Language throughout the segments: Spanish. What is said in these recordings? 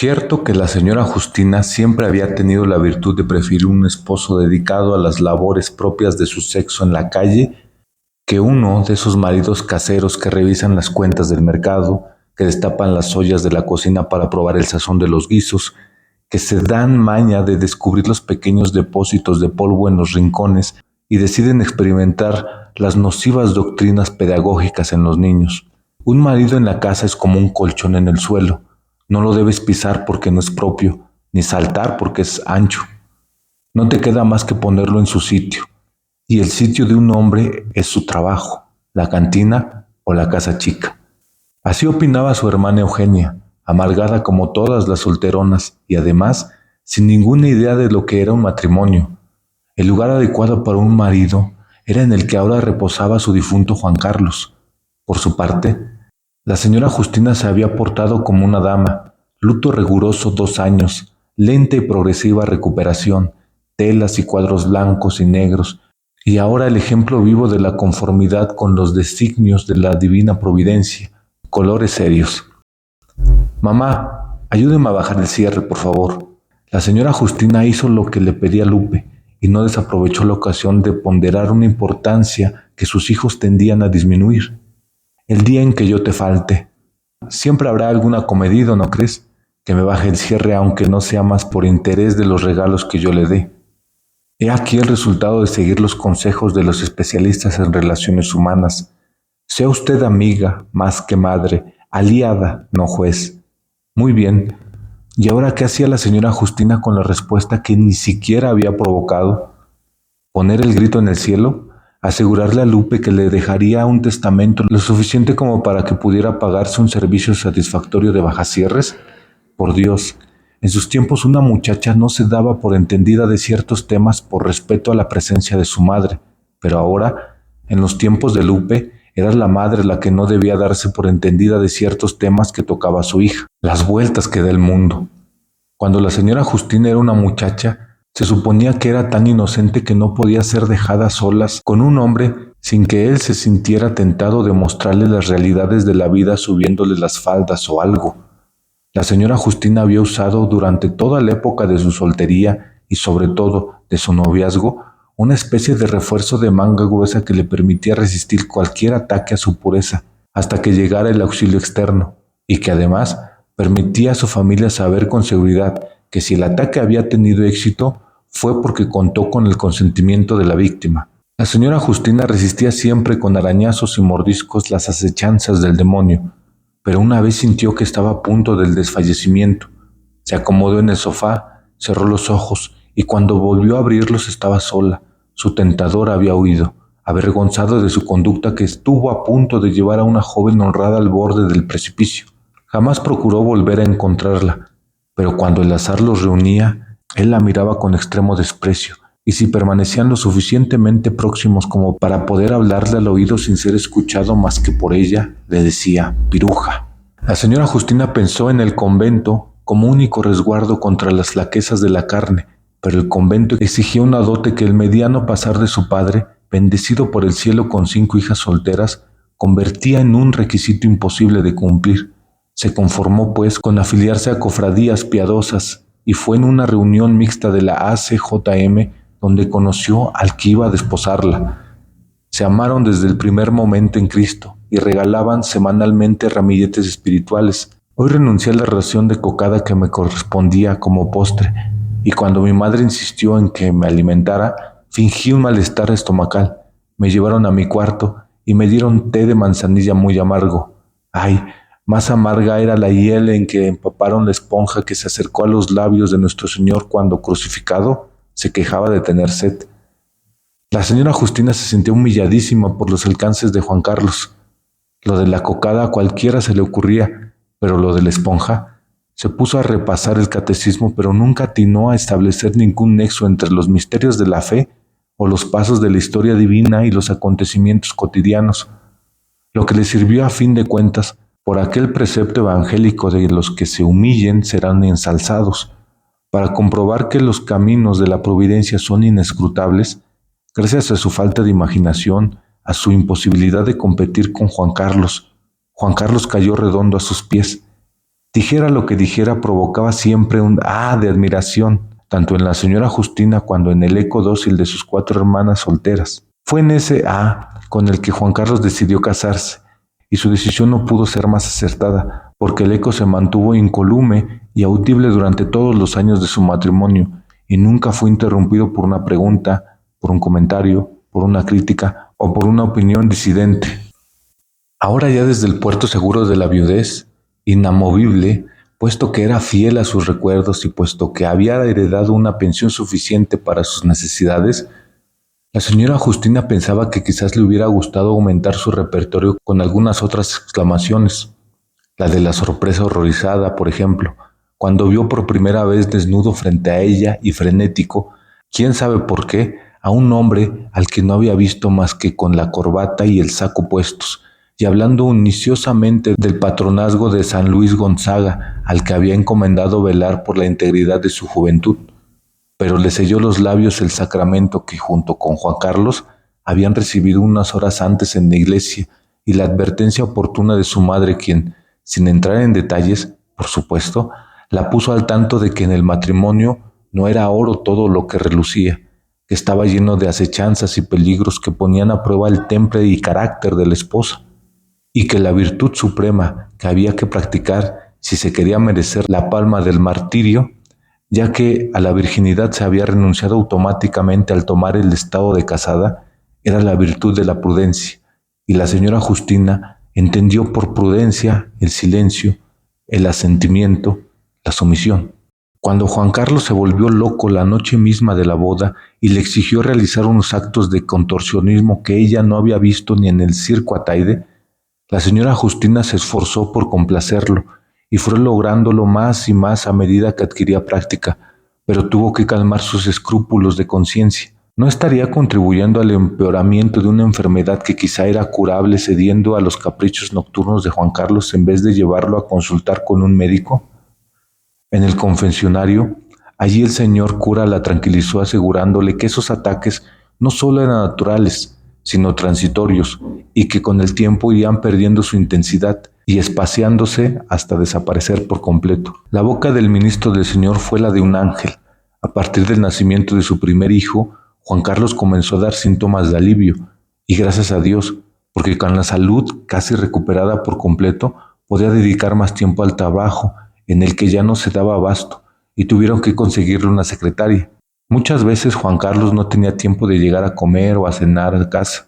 Cierto que la señora Justina siempre había tenido la virtud de preferir un esposo dedicado a las labores propias de su sexo en la calle que uno de esos maridos caseros que revisan las cuentas del mercado, que destapan las ollas de la cocina para probar el sazón de los guisos, que se dan maña de descubrir los pequeños depósitos de polvo en los rincones y deciden experimentar las nocivas doctrinas pedagógicas en los niños. Un marido en la casa es como un colchón en el suelo. No lo debes pisar porque no es propio, ni saltar porque es ancho. No te queda más que ponerlo en su sitio. Y el sitio de un hombre es su trabajo, la cantina o la casa chica. Así opinaba su hermana Eugenia, amargada como todas las solteronas y además sin ninguna idea de lo que era un matrimonio. El lugar adecuado para un marido era en el que ahora reposaba su difunto Juan Carlos. Por su parte, la señora Justina se había portado como una dama, luto riguroso 2 años, lenta y progresiva recuperación, telas y cuadros blancos y negros, y ahora el ejemplo vivo de la conformidad con los designios de la divina providencia, colores serios. Mamá, ayúdeme a bajar el cierre, por favor. La señora Justina hizo lo que le pedía Lupe y no desaprovechó la ocasión de ponderar una importancia que sus hijos tendían a disminuir. El día en que yo te falte, siempre habrá algún acomedido, ¿no crees? Que me baje el cierre aunque no sea más por interés de los regalos que yo le dé. He aquí el resultado de seguir los consejos de los especialistas en relaciones humanas. Sea usted amiga más que madre, aliada, no juez. Muy bien. ¿Y ahora qué hacía la señora Justina con la respuesta que ni siquiera había provocado? ¿Poner el grito en el cielo? ¿Asegurarle a Lupe que le dejaría un testamento lo suficiente como para que pudiera pagarse un servicio satisfactorio de bajacierres? Por Dios, en sus tiempos una muchacha no se daba por entendida de ciertos temas por respeto a la presencia de su madre, pero ahora, en los tiempos de Lupe, era la madre la que no debía darse por entendida de ciertos temas que tocaba a su hija, las vueltas que da el mundo. Cuando la señora Justina era una muchacha, se suponía que era tan inocente que no podía ser dejada solas con un hombre sin que él se sintiera tentado de mostrarle las realidades de la vida subiéndole las faldas o algo. La señora Justina había usado durante toda la época de su soltería y sobre todo de su noviazgo una especie de refuerzo de manga gruesa que le permitía resistir cualquier ataque a su pureza hasta que llegara el auxilio externo y que además permitía a su familia saber con seguridad que si el ataque había tenido éxito fue porque contó con el consentimiento de la víctima. La señora Justina resistía siempre con arañazos y mordiscos las acechanzas del demonio, pero una vez sintió que estaba a punto del desfallecimiento. Se acomodó en el sofá, cerró los ojos y cuando volvió a abrirlos estaba sola. Su tentador había huido, avergonzado de su conducta que estuvo a punto de llevar a una joven honrada al borde del precipicio. Jamás procuró volver a encontrarla, pero cuando el azar los reunía, él la miraba con extremo desprecio, y si permanecían lo suficientemente próximos como para poder hablarle al oído sin ser escuchado más que por ella, le decía piruja. La señora Justina pensó en el convento como único resguardo contra las flaquezas de la carne, pero el convento exigía una dote que el mediano pasar de su padre, bendecido por el cielo con 5 hijas solteras, convertía en un requisito imposible de cumplir. Se conformó, pues, con afiliarse a cofradías piadosas y fue en una reunión mixta de la ACJM donde conoció al que iba a desposarla. Se amaron desde el primer momento en Cristo y regalaban semanalmente ramilletes espirituales. Hoy renuncié a la ración de cocada que me correspondía como postre, y cuando mi madre insistió en que me alimentara, fingí un malestar estomacal. Me llevaron a mi cuarto y me dieron té de manzanilla muy amargo. ¡Ay! Más amarga era la hiel en que empaparon la esponja que se acercó a los labios de nuestro Señor cuando, crucificado, se quejaba de tener sed. La señora Justina se sintió humilladísima por los alcances de Juan Carlos. Lo de la cocada a cualquiera se le ocurría, pero lo de la esponja. Se puso a repasar el catecismo, pero nunca atinó a establecer ningún nexo entre los misterios de la fe o los pasos de la historia divina y los acontecimientos cotidianos, lo que le sirvió a fin de cuentas por aquel precepto evangélico de los que se humillen serán ensalzados, para comprobar que los caminos de la providencia son inescrutables. Gracias a su falta de imaginación, a su imposibilidad de competir con Juan Carlos cayó redondo a sus pies. Dijera lo que dijera, provocaba siempre un ¡ah! De admiración, tanto en la señora Justina como en el eco dócil de sus 4 hermanas solteras. Fue en ese ¡ah! Con el que Juan Carlos decidió casarse, y su decisión no pudo ser más acertada, porque el eco se mantuvo incolume y audible durante todos los años de su matrimonio, y nunca fue interrumpido por una pregunta, por un comentario, por una crítica o por una opinión disidente. Ahora ya desde el puerto seguro de la viudez, inamovible, puesto que era fiel a sus recuerdos y puesto que había heredado una pensión suficiente para sus necesidades, la señora Justina pensaba que quizás le hubiera gustado aumentar su repertorio con algunas otras exclamaciones. La de la sorpresa horrorizada, por ejemplo, cuando vio por primera vez desnudo frente a ella y frenético, quién sabe por qué, a un hombre al que no había visto más que con la corbata y el saco puestos, y hablando uniciosamente del patronazgo de San Luis Gonzaga, al que había encomendado velar por la integridad de su juventud. Pero le selló los labios el sacramento que, junto con Juan Carlos, habían recibido unas horas antes en la iglesia, y la advertencia oportuna de su madre, quien, sin entrar en detalles, por supuesto, la puso al tanto de que en el matrimonio no era oro todo lo que relucía, que estaba lleno de acechanzas y peligros que ponían a prueba el temple y carácter de la esposa, y que la virtud suprema que había que practicar si se quería merecer la palma del martirio, ya que a la virginidad se había renunciado automáticamente al tomar el estado de casada, era la virtud de la prudencia, y la señora Justina entendió por prudencia el silencio, el asentimiento, la sumisión. Cuando Juan Carlos se volvió loco la noche misma de la boda y le exigió realizar unos actos de contorsionismo que ella no había visto ni en el circo Ataide, la señora Justina se esforzó por complacerlo y fue lográndolo más y más a medida que adquiría práctica, pero tuvo que calmar sus escrúpulos de conciencia. ¿No estaría contribuyendo al empeoramiento de una enfermedad que quizá era curable cediendo a los caprichos nocturnos de Juan Carlos en vez de llevarlo a consultar con un médico? En el confesionario, allí el señor cura la tranquilizó asegurándole que esos ataques no solo eran naturales, sino transitorios, y que con el tiempo irían perdiendo su intensidad y espaciándose hasta desaparecer por completo. La boca del ministro del Señor fue la de un ángel. A partir del nacimiento de su primer hijo, Juan Carlos comenzó a dar síntomas de alivio, y gracias a Dios, porque con la salud casi recuperada por completo, podía dedicar más tiempo al trabajo, en el que ya no se daba abasto, y tuvieron que conseguirle una secretaria. Muchas veces Juan Carlos no tenía tiempo de llegar a comer o a cenar a casa,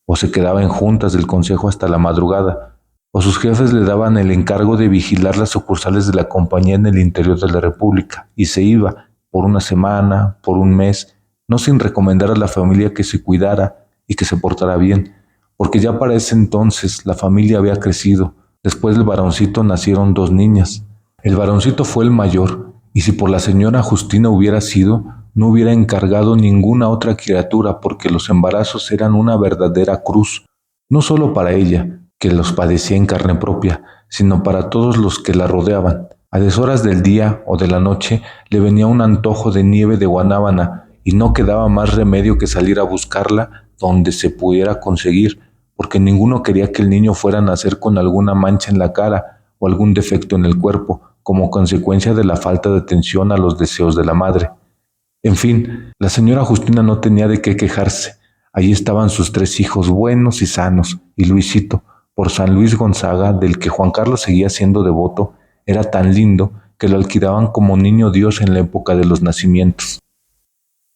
o se quedaba en juntas del consejo hasta la madrugada, o sus jefes le daban el encargo de vigilar las sucursales de la compañía en el interior de la República, y se iba, por una semana, por un mes, no sin recomendar a la familia que se cuidara y que se portara bien, porque ya para ese entonces la familia había crecido. Después del varoncito nacieron 2 niñas. El varoncito fue el mayor, y si por la señora Justina hubiera sido, no hubiera encargado ninguna otra criatura, porque los embarazos eran una verdadera cruz, no solo para ella, que los padecía en carne propia, sino para todos los que la rodeaban. A deshoras del día o de la noche le venía un antojo de nieve de guanábana, y no quedaba más remedio que salir a buscarla donde se pudiera conseguir, porque ninguno quería que el niño fuera a nacer con alguna mancha en la cara o algún defecto en el cuerpo, como consecuencia de la falta de atención a los deseos de la madre. En fin, la señora Justina no tenía de qué quejarse. Allí estaban sus 3 hijos buenos y sanos, y Luisito, por San Luis Gonzaga, del que Juan Carlos seguía siendo devoto, era tan lindo que lo alquilaban como niño Dios en la época de los nacimientos.